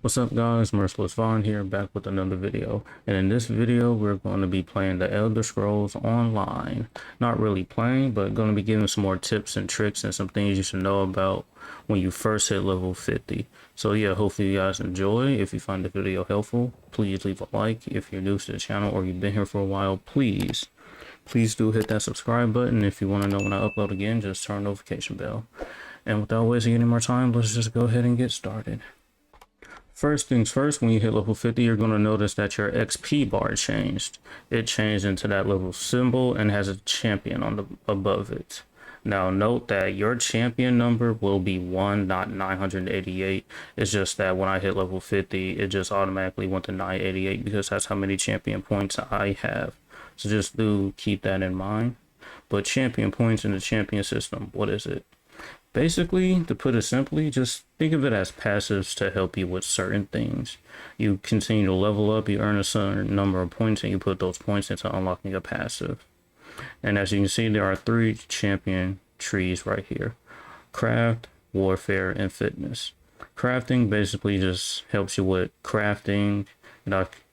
What's up guys, Merciless Vaughn here, back with another video. And in this video we're going to be playing the Elder Scrolls Online. Not really playing, but going to be giving some more tips and tricks and some things you should know about when you first hit level 50. So yeah, hopefully you guys enjoy. If you find the video helpful, please leave a like. If you're new to the channel or you've been here for a while, please do hit that subscribe button. If you want to know when I upload again, just turn notification bell. And without wasting any more time, let's just go ahead and get started. First things first, when you hit level 50, you're going to notice that your XP bar changed. It changed into that level symbol and has a champion on the above it. Now note that your champion number will be 1, not 988. It's just that when I hit level 50, it just automatically went to 988 because that's how many champion points I have. So just do keep that in mind. But champion points in the champion system, what is it? Basically, to put it simply, just think of it as passives to help you with certain things. You continue to level up, you earn a certain number of points, and you put those points into unlocking a passive. And as you can see, there are 3 champion trees right here: craft, warfare, and fitness. Crafting basically just helps you with crafting.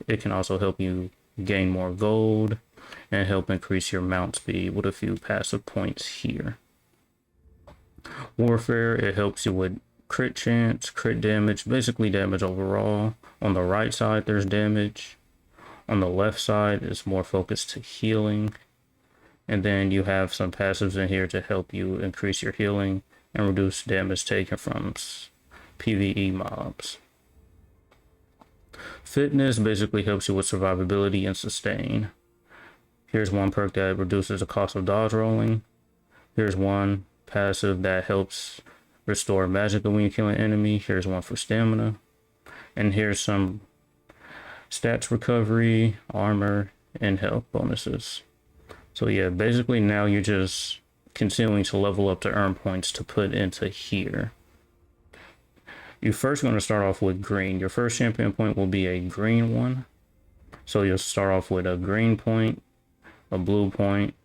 It can also help you gain more gold and help increase your mount speed with a few passive points here. Warfare, it helps you with crit chance, crit damage, basically damage overall. On the right side there's damage. On the left side it's more focused to healing. And then you have some passives in here to help you increase your healing and reduce damage taken from PvE mobs. Fitness basically helps you with survivability and sustain. Here's one perk that reduces the cost of dodge rolling. Here's one passive that helps restore magicka when you kill an enemy. Here's one for stamina. And here's some stats recovery, armor, and health bonuses. So yeah, basically now you're just continuing to level up to earn points to put into here. You're first going to start off with green. Your first champion point will be a green one. So you'll start off with a green point, a blue point,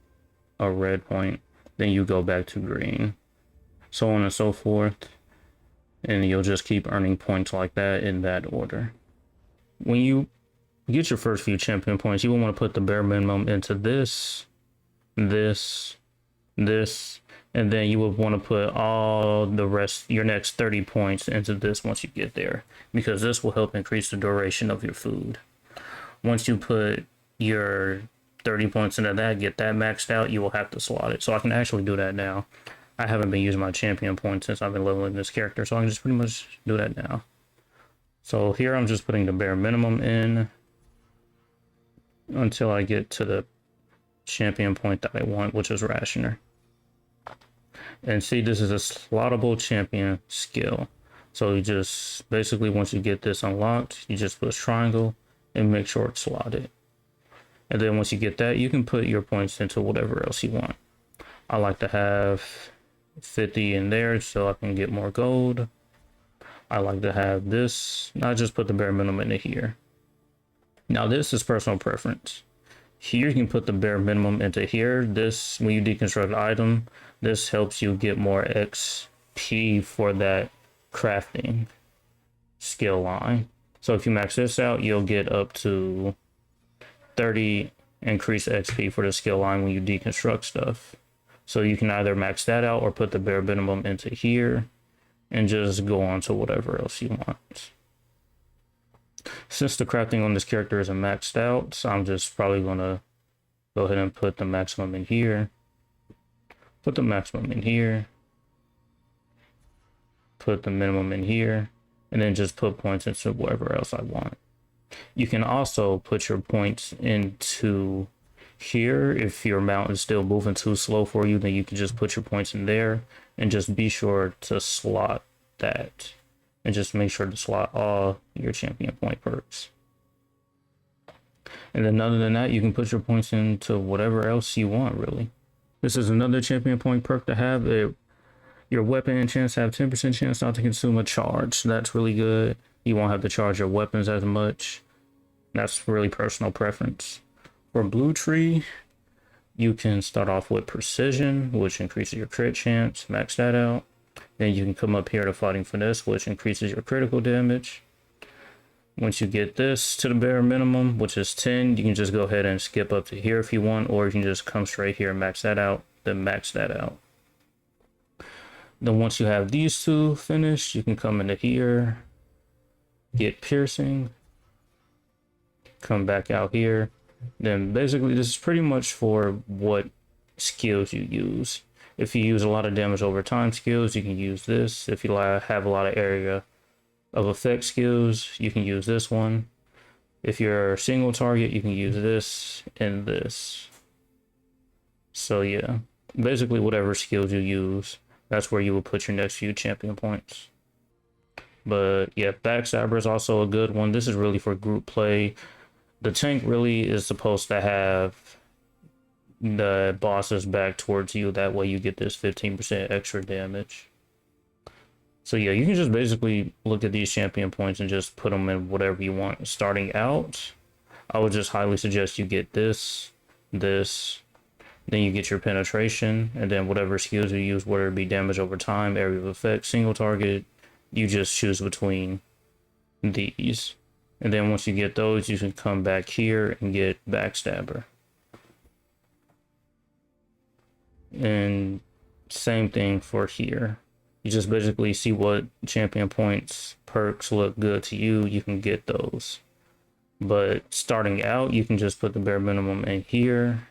a red point, then you go back to green, so on and so forth, and you'll just keep earning points like that in that order. When you get your first few champion points, you will want to put the bare minimum into this, and then you would want to put all the rest, your next 30 points, into this once you get there, because this will help increase the duration of your food. Once you put your 30 points into that, get that maxed out, you will have to slot it. So I can actually do that now. I haven't been using my champion points since I've been leveling this character, so I can just pretty much do that now. So here I'm just putting the bare minimum in until I get to the champion point that I want, which is rationer. And see, this is a slottable champion skill. So you just basically, once you get this unlocked, you just push triangle and make sure it's slotted. And then once you get that, you can put your points into whatever else you want. I like to have 50 in there so I can get more gold. I like to have this. I just put the bare minimum into here. Now this is personal preference. Here you can put the bare minimum into here. This, when you deconstruct an item, this helps you get more XP for that crafting skill line. So if you max this out, you'll get up to 30 increased XP for the skill line when you deconstruct stuff. So you can either max that out or put the bare minimum into here and just go on to whatever else you want. Since the crafting on this character isn't maxed out, so I'm just probably gonna go ahead and put the maximum in here, put the maximum in here, put the minimum in here, and then just put points into whatever else I want. You can also put your points into here. If your mount is still moving too slow for you, then you can just put your points in there and just be sure to slot that. And just make sure to slot all your champion point perks. And then other than that, you can put your points into whatever else you want, really. This is another champion point perk to have. Your weapon and chance have 10% chance not to consume a charge. That's really good. You won't have to charge your weapons as much. That's really personal preference. For blue tree, you can start off with precision, which increases your crit chance. Max that out. Then you can come up here to fighting finesse, which increases your critical damage. Once you get this to the bare minimum, which is 10, you can just go ahead and skip up to here if you want, or you can just come straight here and max that out, then max that out. Then once you have these two finished, you can come into here, get piercing, come back out here. Then basically this is pretty much for what skills you use. If you use a lot of damage over time skills, you can use this. If you have a lot of area of effect skills, you can use this one. If you're a single target, you can use this and this. So yeah, basically whatever skills you use, that's where you will put your next few champion points. But yeah, Backstabber is also a good one. This is really for group play. The tank really is supposed to have the bosses back towards you. That way you get this 15% extra damage. So yeah, you can just basically look at these champion points and just put them in whatever you want. Starting out, I would just highly suggest you get this, then you get your penetration, and then whatever skills you use, whether it be damage over time, area of effect, single target, you just choose between these. And then once you get those, you can come back here and get Backstabber. And same thing for here. You just basically see what champion points perks look good to you. You can get those. But starting out, you can just put the bare minimum in here.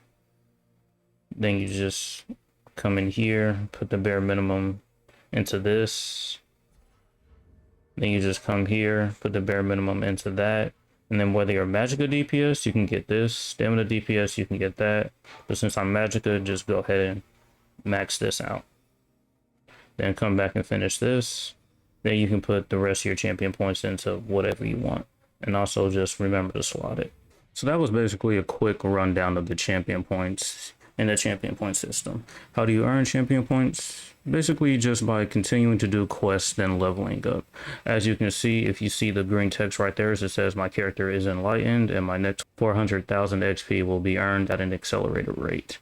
Then you just come in here, put the bare minimum into this. Then you just come here, put the bare minimum into that. And then whether you're Magicka DPS, you can get this. Stamina DPS, you can get that. But since I'm Magicka, just go ahead and max this out. Then come back and finish this. Then you can put the rest of your champion points into whatever you want. And also just remember to slot it. So that was basically a quick rundown of the champion points in the champion point system. How do you earn champion points? Basically just by continuing to do quests and leveling up. As you can see, if you see the green text right there, it says my character is enlightened and my next 400,000 XP will be earned at an accelerated rate.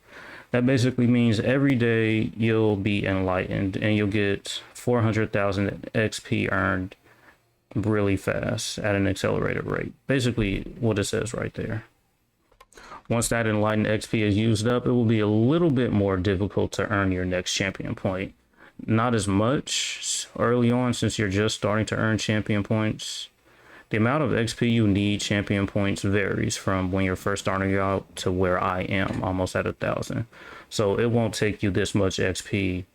That basically means every day you'll be enlightened and you'll get 400,000 XP earned really fast at an accelerated rate. Basically what it says right there. Once that enlightened XP is used up, it will be a little bit more difficult to earn your next champion point. Not as much early on since you're just starting to earn champion points. The amount of XP you need champion points varies from when you're first starting out to where I am, almost at 1,000. So it won't take you this much XP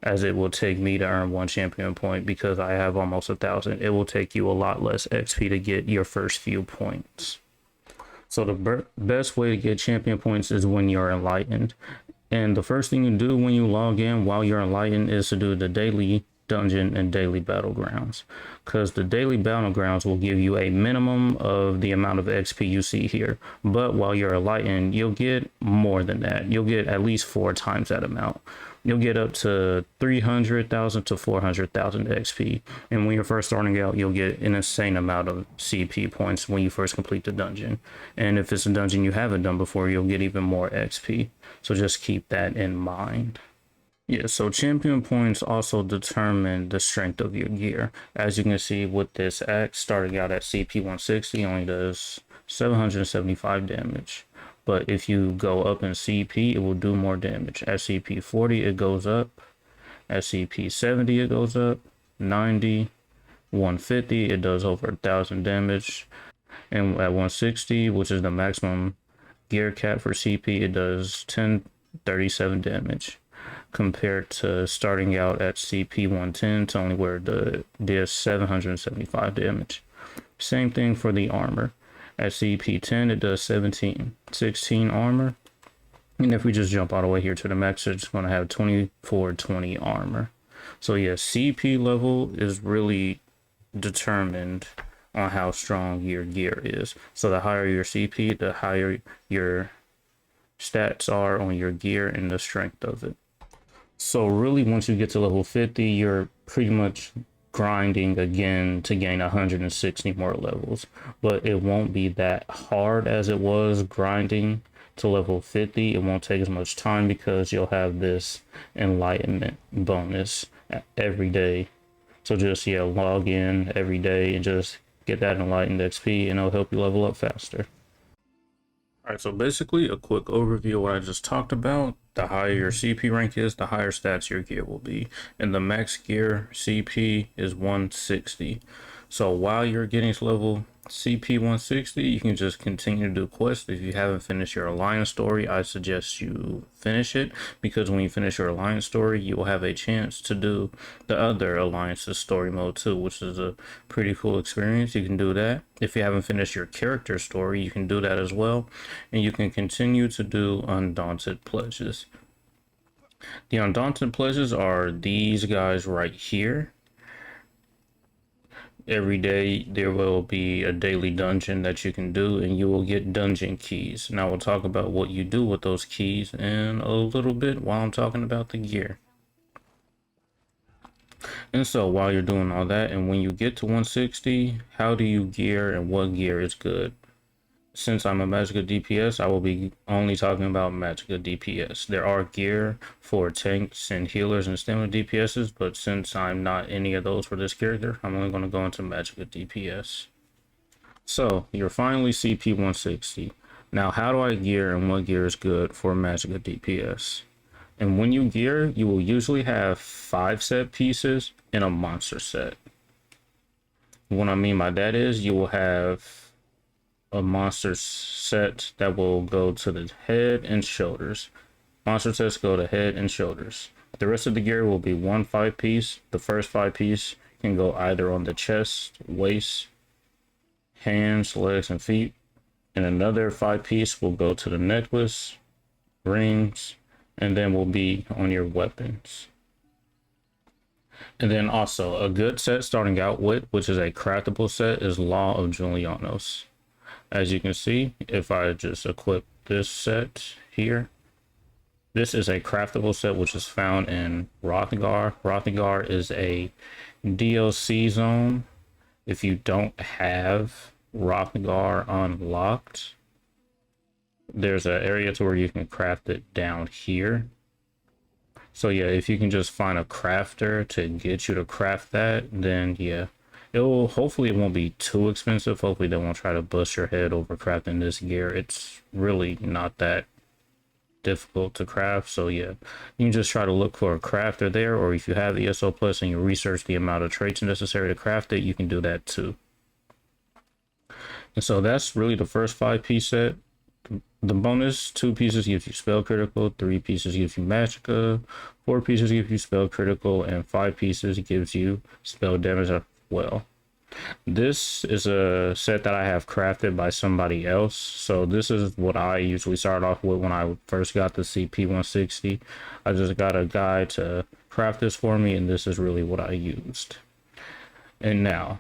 as it will take me to earn one champion point because I have almost 1,000. It will take you a lot less XP to get your first few points. So the best way to get champion points is when you're enlightened. And the first thing you do when you log in while you're enlightened is to do the daily dungeon and daily battlegrounds, because the daily battlegrounds will give you a minimum of the amount of XP you see here, but while you're enlightened you'll get more than that. You'll get at least 4 times that amount. You'll get up to 300,000 to 400,000 XP, and when you're first starting out you'll get an insane amount of CP points when you first complete the dungeon, and if it's a dungeon you haven't done before you'll get even more XP, so just keep that in mind. Yeah, so champion points also determine the strength of your gear. As you can see with this axe, starting out at CP 160 only does 775 damage. But if you go up in CP, it will do more damage. At CP 40, it goes up. At CP 70, it goes up. 90, 150, it does over 1,000 damage. And at 160, which is the maximum gear cap for CP, it does 1037 damage. Compared to starting out at CP 110 to only where it does 775 damage. Same thing for the armor. At CP 10 it does 16 armor, and if we just jump all the way here to the max, it's going to have 2420 armor. So yeah, CP level is really determined on how strong your gear is. So the higher your CP, the higher your stats are on your gear and the strength of it. So really once you get to level 50, you're pretty much grinding again to gain 160 more levels, but it won't be that hard as it was grinding to level 50. It won't take as much time because you'll have this enlightenment bonus every day. So just log in every day and just get that enlightened XP, and it'll help you level up faster. Alright, so basically a quick overview of what I just talked about. The higher your CP rank is, the higher stats your gear will be. And the max gear CP is 160. So while you're getting to level CP 160, you can just continue to do quests. If you haven't finished your alliance story, I suggest you finish it, because when you finish your alliance story, you will have a chance to do the other alliance's story mode too, which is a pretty cool experience. You can do that. If you haven't finished your character story, you can do that as well, and you can continue to do undaunted pledges. The undaunted pledges are these guys right here. Every day there will be a daily dungeon that you can do, and you will get dungeon keys. Now we'll talk about what you do with those keys in a little bit while I'm talking about the gear. And so while you're doing all that, and when you get to 160, how do you gear and what gear is good? Since I'm a Magicka DPS, I will be only talking about Magicka DPS. There are gear for tanks and healers and stamina DPSs, but since I'm not any of those for this character, I'm only going to go into Magicka DPS. So you're finally CP 160. Now, how do I gear and what gear is good for Magicka DPS? And when you gear, you will usually have 5 set pieces in a monster set. What I mean by that is you will have a monster set that will go to the head and shoulders. Monster sets go to head and shoulders. The rest of the gear will be 1 5-piece. The first 5-piece can go either on the chest, waist, hands, legs, and feet. And another 5-piece will go to the necklace, rings, and then will be on your weapons. And then also a good set starting out with, which is a craftable set, is Law of Julianos. As you can see, if I just equip this set here, this is a craftable set which is found in Rothengar. Rothengar is a DLC zone. If you don't have Rothengar unlocked, there's an area to where you can craft it down here. So yeah, if you can just find a crafter to get you to craft that, then yeah. Hopefully it won't be too expensive. Hopefully they won't try to bust your head over crafting this gear. It's really not that difficult to craft. So yeah, you can just try to look for a crafter there, or if you have ESO Plus and you research the amount of traits necessary to craft it, you can do that too. And so that's really the first 5-piece set. The bonus 2 pieces gives you spell critical, 3 pieces gives you magicka, 4 pieces gives you spell critical, and 5 pieces gives you spell damage well. This is a set that I have crafted by somebody else, so this is what I usually start off with when I first got the CP 160. I just got a guy to craft this for me, and this is really what I used. And now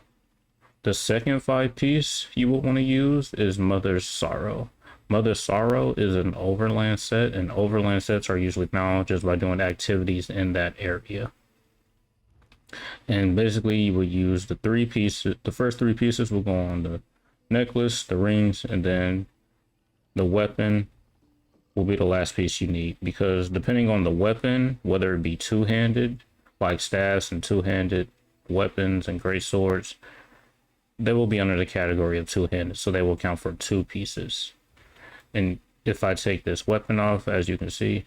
the second 5-piece you will want to use is Mother's Sorrow. Mother's Sorrow is an overland set, and overland sets are usually found just by doing activities in that area. And basically you will use the 3 pieces. The first 3 pieces will go on the necklace, the rings, and then the weapon will be the last piece you need, because depending on the weapon, whether it be two-handed like staffs and two-handed weapons and great swords, they will be under the category of two-handed, so they will count for 2 pieces. And if I take this weapon off, as you can see,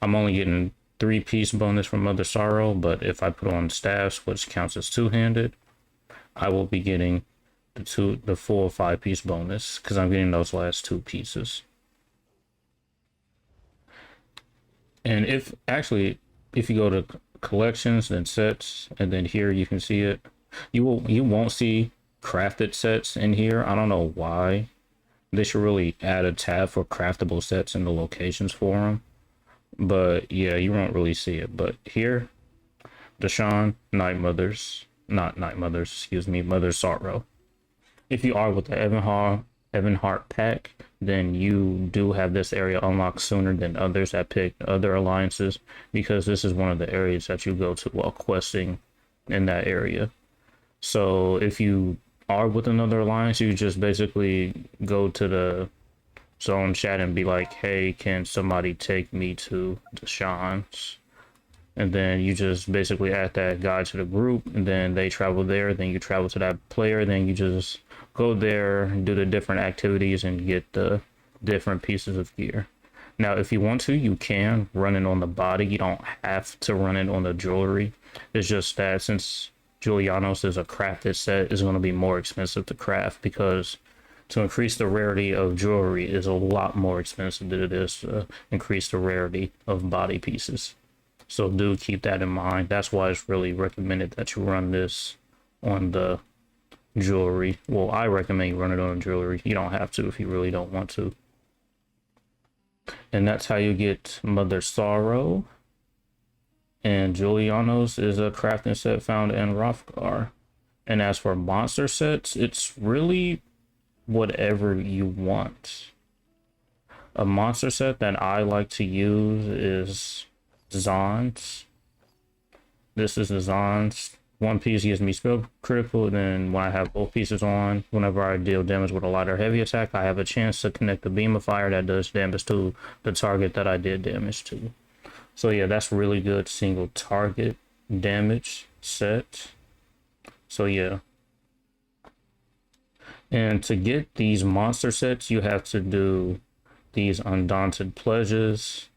I'm only getting 3-piece bonus from Mother Sorrow, but if I put on staffs, which counts as two-handed, I will be getting the full 5-piece bonus, because I'm getting those last 2 pieces. And if you go to collections, then sets, and then here you can see it, you won't see crafted sets in here. I don't know why. They should really add a tab for craftable sets in the locations for them. But yeah, you won't really see it. But here, Deshawn, Mother Sorrow. If you are with the Evanhart pack, then you do have this area unlocked sooner than others that picked other alliances, because this is one of the areas that you go to while questing in that area. So if you are with another alliance, you just basically go to the zone chat and be like, hey, can somebody take me to Deshawn's? and then you just basically add that guy to the group, and then they travel there, then you travel to that player, then you just go there and do the different activities and get the different pieces of gear. Now, if you want to, you can run it on the body. You don't have to run it on the jewelry. It's just that since Julianos is a crafted set, it's going to be more expensive to craft, because to increase the rarity of jewelry is a lot more expensive than it is to increase the rarity of body pieces. So do keep that in mind. That's why it's really recommended that you run this on the jewelry. Well, I recommend you run it on jewelry. You don't have to if you really don't want to. And that's how you get Mother Sorrow. And Julianos is a crafting set found in Hrothgar. And as for monster sets, it's really whatever you want. A monster set that I like to use is Zon's. This is the Zon's. One piece gives me spell critical, and then when I have both pieces on, whenever I deal damage with a light or heavy attack, I have a chance to connect the beam of fire that does damage to the target that I did damage to. So yeah, that's really good single target damage set. So yeah. And to get these monster sets, you have to do these Undaunted Pledges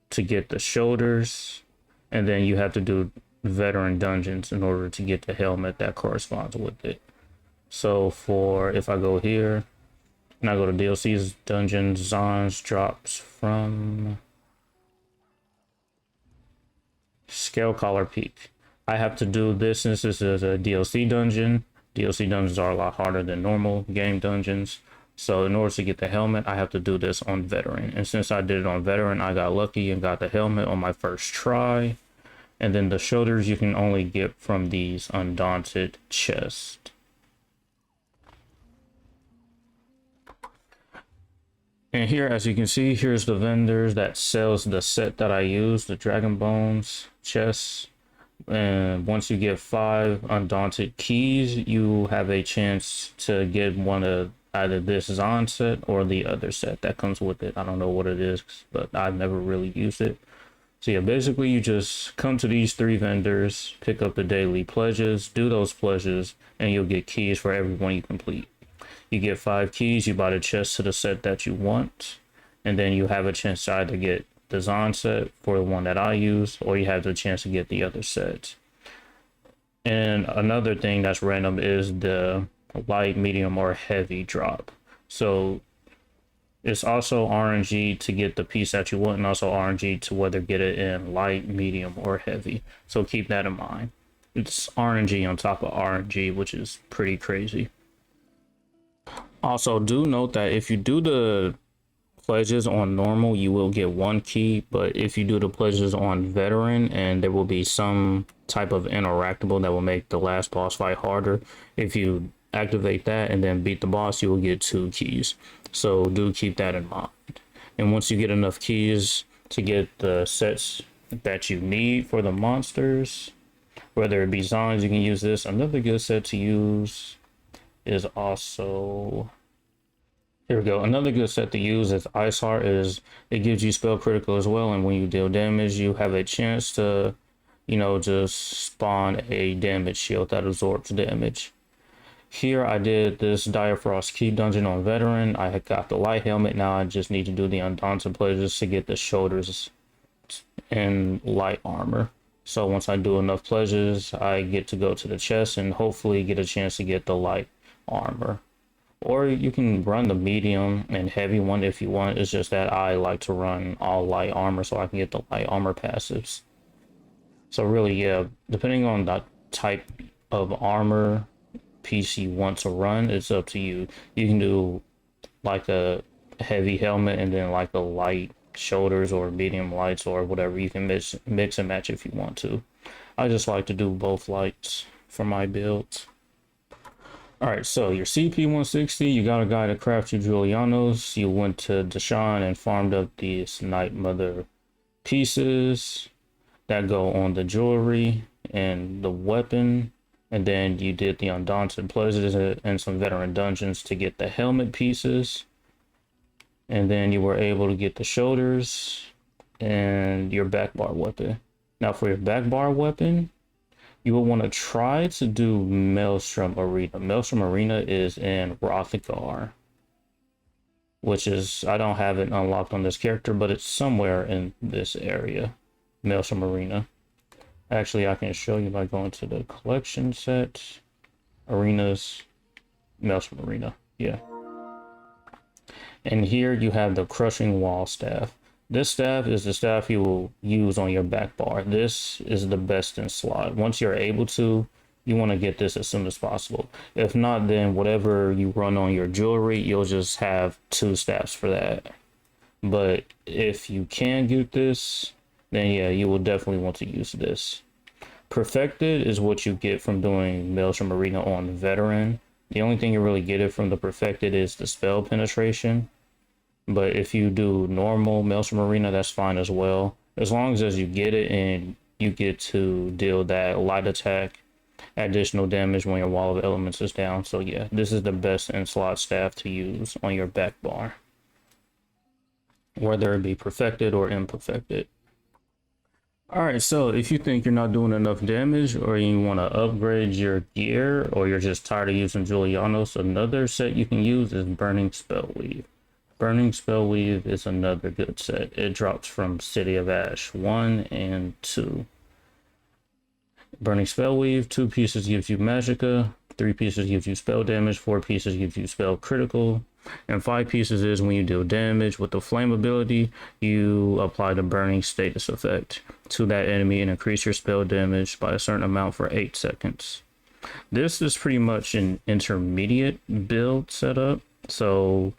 to get the shoulders, and then you have to do veteran dungeons in order to get the helmet that corresponds with it. So for, if I go here and I go to DLC's dungeons, Zon's drops from Scale Collar Peak. I have to do this since this is a DLC dungeon. DLC dungeons are a lot harder than normal game dungeons. So in order to get the helmet, I have to do this on veteran. And since I did it on veteran, I got lucky and got the helmet on my first try. And then the shoulders you can only get from these Undaunted chests. And here, as you can see, here's the vendors that sells the set that I use, the Dragon Bones chests. And once you get 5 Undaunted keys, you have a chance to get one of either this Zon set or the other set that comes with it. I don't know what it is, but I've never really used it. So yeah, basically you just come to these 3 vendors, pick up the daily pledges, do those pledges, and you'll get keys for every one you complete. You get 5 keys, you buy the chest to the set that you want, and then you have a chance to either get the Zon set for the one that I use, or you have the chance to get the other set. And another thing that's random is the light, medium, or heavy drop. So it's also RNG to get the piece that you want, and also RNG to whether get it in light, medium, or heavy. So keep that in mind. It's RNG on top of RNG, which is pretty crazy. Also, do note that if you do the pledges on normal, you will get 1 key, but if you do the pledges on veteran, and there will be some type of interactable that will make the last boss fight harder, if you activate that and then beat the boss, you will get 2 keys. So do keep that in mind. And once you get enough keys to get the sets that you need for the monsters, whether it be Zons, you can use this. Another good set to use is also, here we go. Another good set to use is Ice Heart. Is it gives you spell critical as well, and when you deal damage, you have a chance to, you know, just spawn a damage shield that absorbs damage. Here I did this Direfrost Keep dungeon on veteran. I got the light helmet. Now I just need to do the Undaunted pledges to get the shoulders and light armor. So once I do enough pledges, I get to go to the chest and hopefully get a chance to get the light armor. Or you can run the medium and heavy one if you want. It's just that I like to run all light armor so I can get the light armor passives. So really, yeah, depending on the type of armor piece you want to run, it's up to you. You can do like a heavy helmet and then like a light shoulders or medium lights or whatever. You can mix and match if you want to. I just like to do both lights for my builds. Alright, so your CP 160, you got a guy to craft you Julianos. You went to Deshawn and farmed up these Night Mother pieces that go on the jewelry and the weapon. And then you did the Undaunted pledges and some veteran dungeons to get the helmet pieces. And then you were able to get the shoulders and your back bar weapon. Now for your back bar weapon, you will want to try to do Maelstrom Arena. Maelstrom Arena is in Rothgar, which is, I don't have it unlocked on this character, but it's somewhere in this area. Maelstrom Arena. Actually, I can show you by going to the collection set, arenas, Maelstrom Arena. Yeah. And here you have the Crushing Wall Staff. This staff is the staff you will use on your back bar. This is the best in slot. Once you're able to, you want to get this as soon as possible. If not, then whatever you run on your jewelry, you'll just have 2 staffs for that. But if you can get this, then yeah, you will definitely want to use this. Perfected is what you get from doing Maelstrom Arena on Veteran. The only thing you really get it from the Perfected is the spell penetration. But if you do normal Maelstrom Arena, that's fine as well. As long as you get it and you get to deal that light attack, additional damage when your Wall of Elements is down. So yeah, this is the best in slot staff to use on your back bar, whether it be perfected or imperfected. Alright, so if you think you're not doing enough damage, or you want to upgrade your gear, or you're just tired of using Julianos, another set you can use is Burning Spellweave. Burning Spellweave is another good set. It drops from City of Ash 1 and 2. Burning Spellweave, 2 pieces gives you Magicka, 3 pieces gives you spell damage, 4 pieces gives you spell critical, and 5 pieces is when you deal damage. With the flame ability, you apply the burning status effect to that enemy and increase your spell damage by a certain amount for 8 seconds. This is pretty much an intermediate build setup, so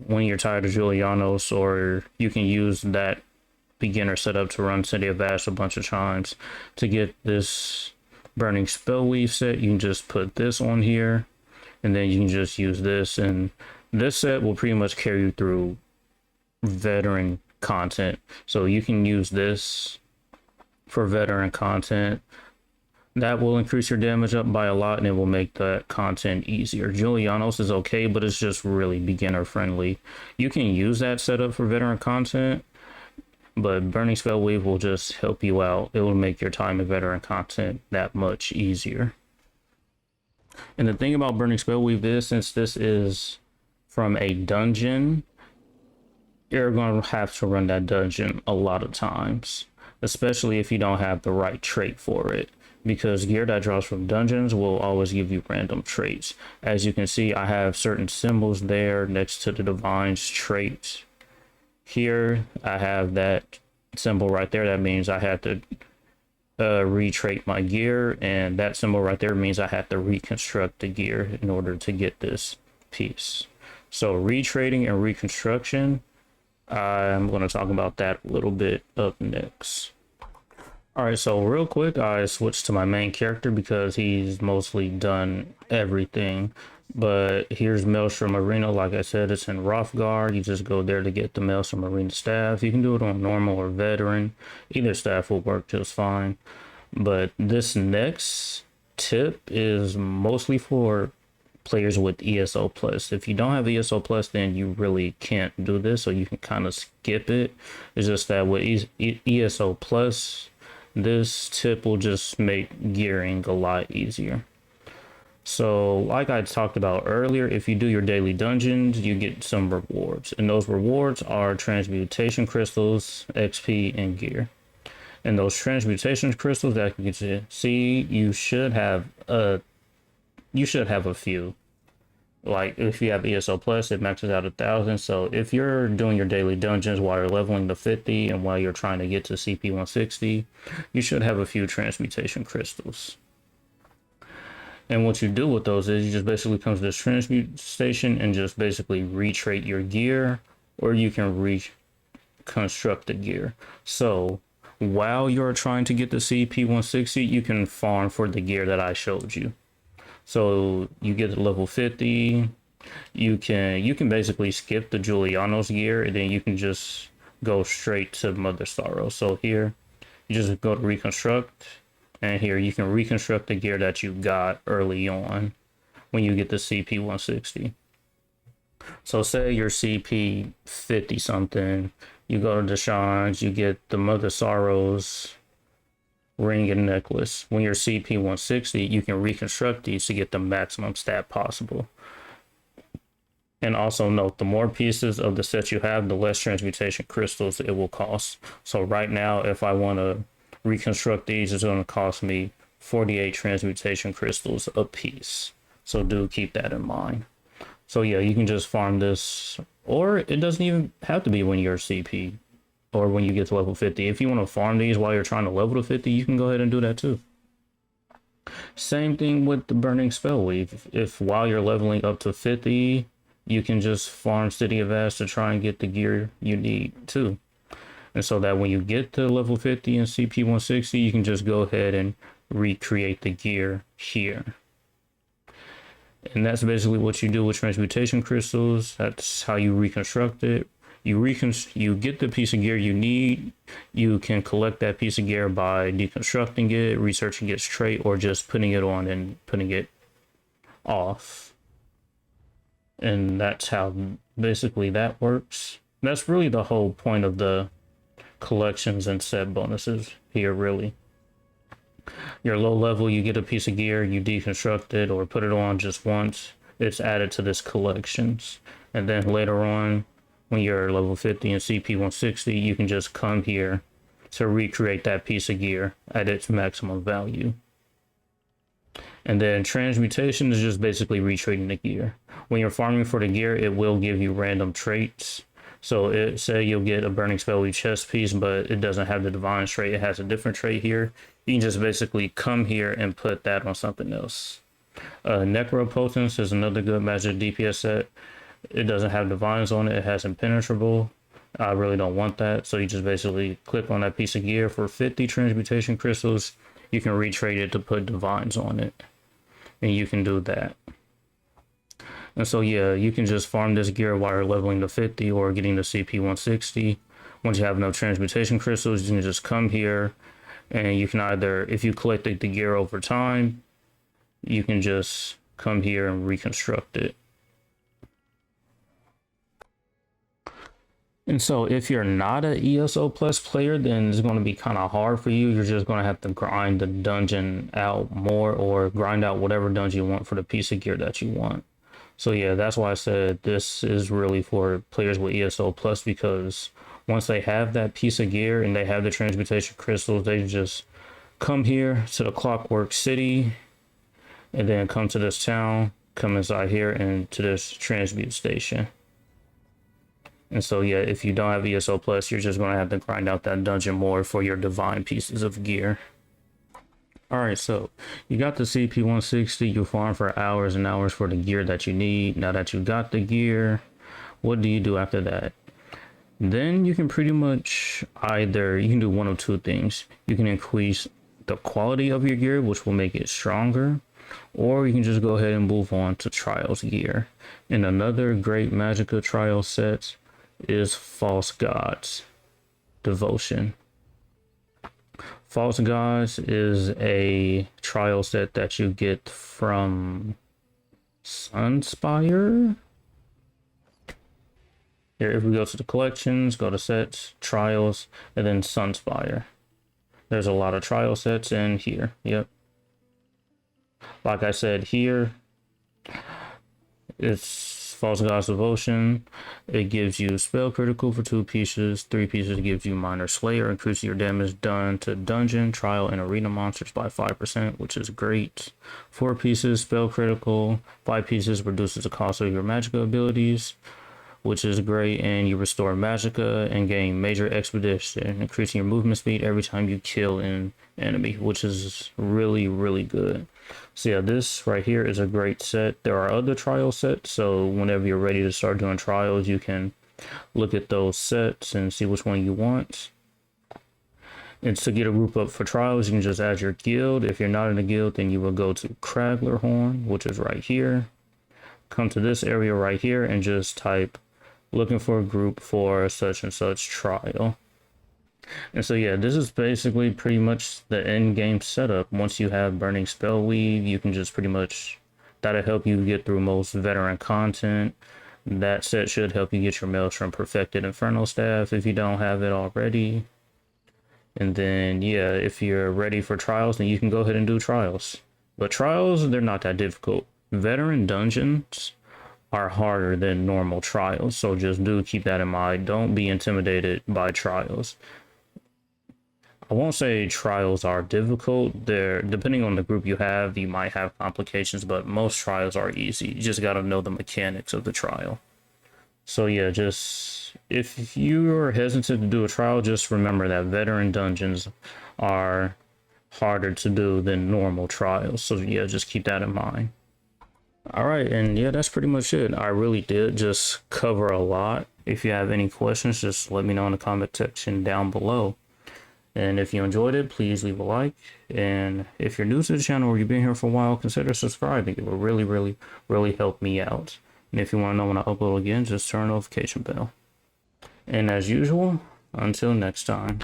when you're tired of Julianos, or you can use that beginner setup to run City of Ash a bunch of times. To get this Burning Spellweave set, you can just put this on here, and then you can just use this, and this set will pretty much carry you through veteran content. So you can use this for veteran content. That will increase your damage up by a lot, and it will make that content easier. Julianos is okay, but it's just really beginner friendly. You can use that setup for veteran content, but Burning Spellweave will just help you out. It will make your time in veteran content that much easier. And the thing about Burning Spellweave is, since this is from a dungeon, you're going to have to run that dungeon a lot of times, especially if you don't have the right trait for it, because gear that drops from dungeons will always give you random traits. As you can see, I have certain symbols there next to the Divine's trait. Here I have that symbol right there. That means I have to retrait my gear, and that symbol right there means I have to reconstruct the gear in order to get this piece. So retrading and reconstruction, I'm going to talk about that a little bit up next. Alright, so real quick, I switched to my main character because he's mostly done everything. But here's Maelstrom Arena. Like I said, it's in Rothgar. You just go there to get the Maelstrom Arena staff. You can do it on normal or veteran. Either staff will work just fine. But this next tip is mostly for players with ESO plus. If you don't have ESO plus, then you really can't do this, so you can kind of skip it. It's just that with ESO plus, this tip will just make gearing a lot easier. So like I talked about earlier, if you do your daily dungeons, you get some rewards, and those rewards are transmutation crystals, XP, and gear. And those transmutation crystals that you can see, you should have a few. Like if you have ESO plus, it maxes out 1,000. So if you're doing your daily dungeons while you're leveling to 50 and while you're trying to get to CP 160, you should have a few transmutation crystals. And what you do with those is you just basically come to this transmute station and just basically retrait your gear, or you can reconstruct the gear. So while you're trying to get the CP 160, you can farm for the gear that I showed you. So you get to level 50, you can basically skip the Julianos gear, and then you can just go straight to Mother Sorrow. So here you just go to reconstruct, and here you can reconstruct the gear that you got early on when you get the CP 160. So say you're CP 50 something, you go to Deshawn's, you get the Mother Sorrows ring, and necklace. When you're CP 160, you can reconstruct these to get the maximum stat possible. And also note, the more pieces of the set you have, the less transmutation crystals it will cost. So right now, if I want to reconstruct these, it's going to cost me 48 transmutation crystals a piece. So do keep that in mind. So yeah, you can just farm this, or it doesn't even have to be when you're CP or when you get to level 50. If you want to farm these while you're trying to level to 50, you can go ahead and do that too. Same thing with the burning spell weave. If while you're leveling up to 50, you can just farm City of Ash to try and get the gear you need too. And so that when you get to level 50 and CP 160, you can just go ahead and recreate the gear here. And that's basically what you do with transmutation crystals. That's how you reconstruct it. You get the piece of gear you need. You can collect that piece of gear by deconstructing it, researching its trait, or just putting it on and putting it off. And that's how basically that works. That's really the whole point of the collections and set bonuses here, really. You're low level, you get a piece of gear, you deconstruct it or put it on just once. It's added to this collections. And then later on, when you're level 50 and CP 160, you can just come here to recreate that piece of gear at its maximum value. And then transmutation is just basically retrading the gear. When you're farming for the gear, it will give you random traits. So say you'll get a burning spell weave chest piece, but it doesn't have the divine trait. It has a different trait here. You can just basically come here and put that on something else. Necropotence is another good magic DPS set. It doesn't have divines on it. It has impenetrable. I really don't want that. So you just basically click on that piece of gear for 50 transmutation crystals. You can retrade it to put divines on it. And you can do that. And so yeah, you can just farm this gear while you're leveling to 50 or getting the CP 160. Once you have enough transmutation crystals, you can just come here and you can either, if you collect the gear over time, you can just come here and reconstruct it. And so if you're not an ESO Plus player, then it's going to be kind of hard for you. You're just going to have to grind the dungeon out more or grind out whatever dungeon you want for the piece of gear that you want. So yeah, that's why I said this is really for players with ESO Plus, because once they have that piece of gear and they have the transmutation crystals, they just come here to the Clockwork City and then come to this town, come inside here and to this transmute station. And so yeah, if you don't have ESO Plus, you're just going to have to grind out that dungeon more for your divine pieces of gear. Alright, so you got the CP 160, you farm for hours and hours for the gear that you need. Now that you got the gear, what do you do after that? Then you can pretty much you can do one of two things. You can increase the quality of your gear, which will make it stronger, or you can just go ahead and move on to Trials gear. And another great Magicka Trial set is False Gods Devotion. False Gods is a trial set that you get from Sunspire. Here, if we go to the collections, go to sets, trials, and then Sunspire. There's a lot of trial sets in here. Yep. Like I said, here it's False Gods Devotion. It gives you spell critical for 2 pieces. 3 pieces gives you Minor Slayer, increases your damage done to dungeon, trial, and arena monsters by 5%, which is great. 4 pieces spell critical. 5 pieces reduces the cost of your Magicka abilities, which is great. And you restore Magicka and gain Major Expedition, increasing your movement speed every time you kill an enemy, which is really, really good. So yeah, this right here is a great set. There are other trial sets, so whenever you're ready to start doing trials, you can look at those sets and see which one you want. And to get a group up for trials, you can just add your guild. If you're not in a guild, then you will go to Craglerhorn, which is right here. Come to this area right here and just type looking for a group for such and such trial. And so yeah, this is basically pretty much the end game setup. Once you have Burning Spell Weave, you can just pretty much, that'll help you get through most veteran content. That set should help you get your Maelstrom Perfected Inferno Staff if you don't have it already. And then, yeah, if you're ready for trials, then you can go ahead and do trials. But trials, they're not that difficult. Veteran dungeons are harder than normal trials, so just do keep that in mind. Don't be intimidated by trials. I won't say trials are difficult. They're, depending on the group you have, you might have complications, but most trials are easy. You just got to know the mechanics of the trial. So yeah, just if you're hesitant to do a trial, just remember that veteran dungeons are harder to do than normal trials. So yeah, just keep that in mind. All right, and yeah, that's pretty much it. I really did just cover a lot. If you have any questions, just let me know in the comment section down below. And if you enjoyed it, please leave a like. And if you're new to the channel or you've been here for a while, consider subscribing. It will really help me out. And if you want to know when I upload again, just turn on the notification bell. And as usual, until next time.